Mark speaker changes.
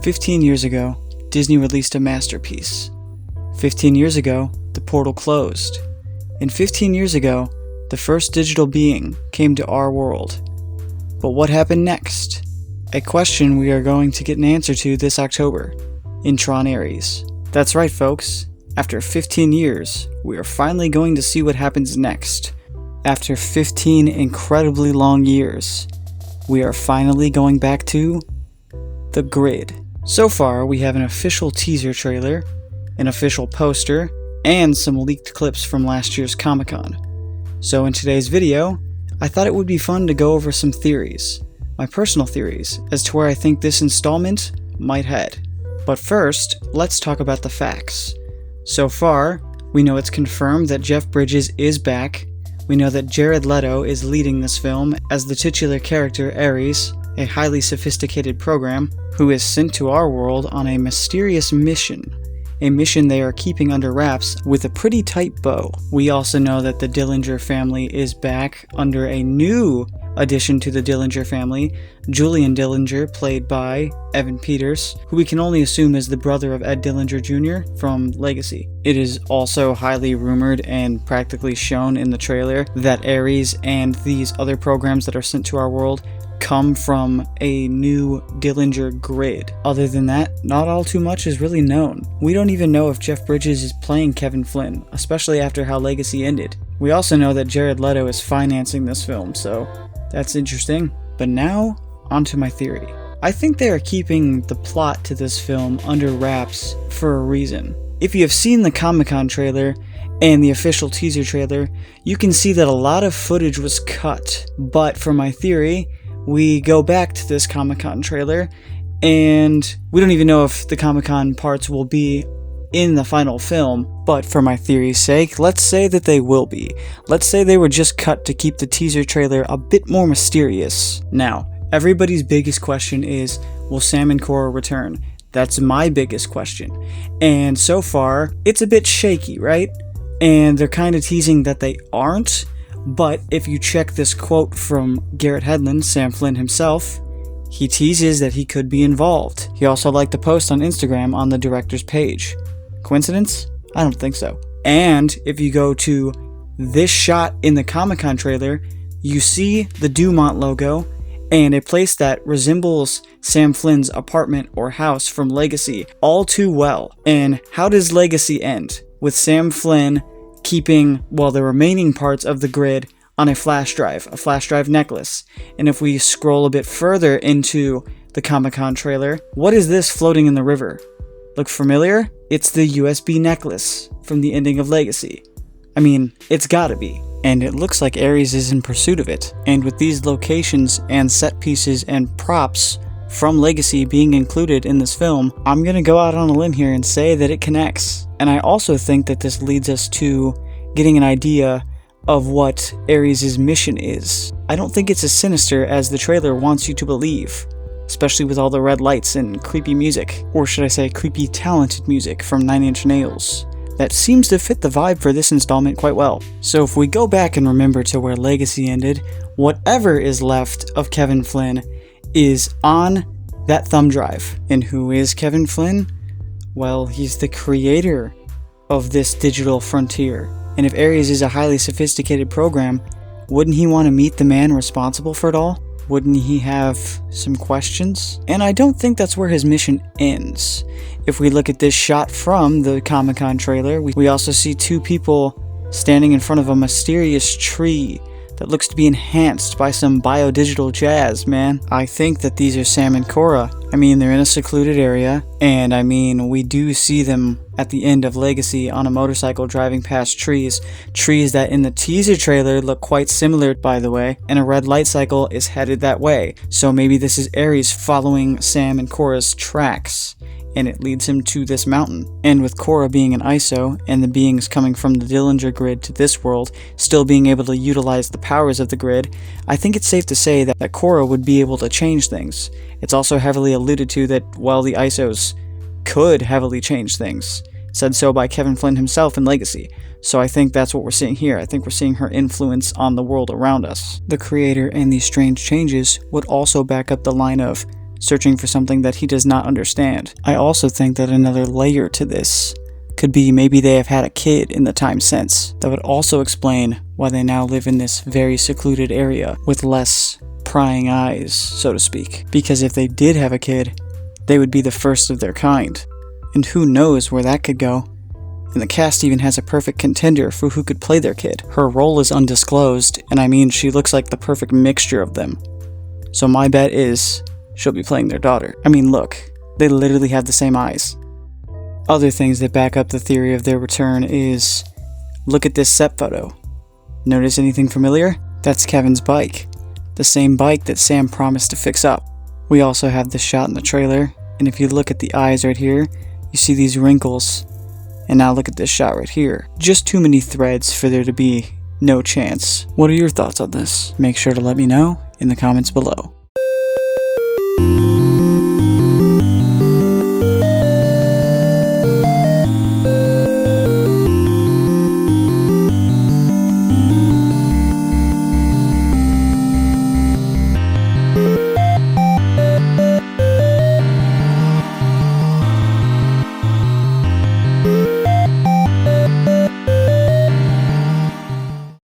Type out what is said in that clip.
Speaker 1: 15 years ago, Disney released a masterpiece. 15 years ago, the portal closed. And 15 years ago, the first digital being came to our world. But what happened next? A question we are going to get an answer to this October in Tron Ares. That's right, folks. After 15 years, we are finally going to see what happens next. After 15 incredibly long years, we are finally going back to the grid. So far, we have an official teaser trailer, an official poster, and some leaked clips from last year's Comic-Con. So in today's video, I thought it would be fun to go over some theories, my personal theories, as to where I think this installment might head. But first, let's talk about the facts. So far, we know it's confirmed that Jeff Bridges is back. We know that Jared Leto is leading this film as the titular character Ares, a highly sophisticated program who is sent to our world on a mysterious mission. A mission they are keeping under wraps with a pretty tight bow. We also know that the Dillinger family is back under a new addition to the Dillinger family, Julian Dillinger, played by Evan Peters, who we can only assume is the brother of Ed Dillinger Jr. from Legacy. It is also highly rumored and practically shown in the trailer that Ares and these other programs that are sent to our world come from a new Dillinger grid. Other than that, not all too much is really known. We don't even know if Jeff Bridges is playing Kevin Flynn, especially after how Legacy ended. We also know that Jared Leto is financing this film, so that's interesting. But now, onto my theory. I think they are keeping the plot to this film under wraps for a reason. If you have seen the Comic-Con trailer and the official teaser trailer, you can see that a lot of footage was cut. But for my theory, we go back to this Comic-Con trailer, and we don't even know if the Comic-Con parts will be in the final film, but for my theory's sake, let's say that they will be. Let's say they were just cut to keep the teaser trailer a bit more mysterious. Now, everybody's biggest question is, will Sam and Cora return? That's my biggest question. And so far, it's a bit shaky, right? And they're kind of teasing that they aren't. But if you check this quote from Garrett Hedlund, Sam Flynn himself, he teases that he could be involved. He also liked the post on Instagram on the director's page. Coincidence? I don't think so. And if you go to this shot in the Comic-Con trailer, you see the Dumont logo and a place that resembles Sam Flynn's apartment or house from Legacy all too well. And how does Legacy end? With Sam Flynn keeping, well, the remaining parts of the grid on a flash drive necklace. And if we scroll a bit further into the Comic-Con trailer, what is this floating in the river? Look familiar? It's the USB necklace from the ending of Legacy. I mean, it's gotta be. And it looks like Ares is in pursuit of it. And with these locations and set pieces and props from Legacy being included in this film, I'm gonna go out on a limb here and say that it connects. And I also think that this leads us to getting an idea of what Ares' mission is. I don't think it's as sinister as the trailer wants you to believe, especially with all the red lights and creepy music, or should I say creepy talented music from 9 Inch Nails. That seems to fit the vibe for this installment quite well. So if we go back and remember to where Legacy ended, whatever is left of Kevin Flynn is on that thumb drive. And who is Kevin Flynn? Well, he's the creator of this digital frontier. And if Ares is a highly sophisticated program, wouldn't he want to meet the man responsible for it all? Wouldn't he have some questions? And I don't think that's where his mission ends. If we look at this shot from the Comic-Con trailer, we also see two people standing in front of a mysterious tree that looks to be enhanced by some biodigital jazz, man. I think that these are Sam and Cora. I mean, they're in a secluded area, and I mean, we do see them at the end of Legacy on a motorcycle driving past trees that in the teaser trailer look quite similar, by the way, and a red light cycle is headed that way. So maybe this is Ares following Sam and Cora's tracks, and it leads him to this mountain. And with Cora being an ISO, and the beings coming from the Dillinger grid to this world still being able to utilize the powers of the grid, I think it's safe to say that Cora would be able to change things. It's also heavily alluded to that, well, the ISOs could heavily change things. Said so by Kevin Flynn himself in Legacy. So I think that's what we're seeing here. I think we're seeing her influence on the world around us. The creator and these strange changes would also back up the line of, searching for something that he does not understand. I also think that another layer to this could be maybe they have had a kid in the time since. That would also explain why they now live in this very secluded area with less prying eyes, so to speak. Because if they did have a kid, they would be the first of their kind. And who knows where that could go. And the cast even has a perfect contender for who could play their kid. Her role is undisclosed, and I mean she looks like the perfect mixture of them. So my bet is she'll be playing their daughter. I mean look, they literally have the same eyes. Other things that back up the theory of their return is, look at this set photo. Notice anything familiar? That's Kevin's bike. The same bike that Sam promised to fix up. We also have this shot in the trailer, and if you look at the eyes right here, you see these wrinkles. And now look at this shot right here. Just too many threads for there to be no chance. What are your thoughts on this? Make sure to let me know in the comments below.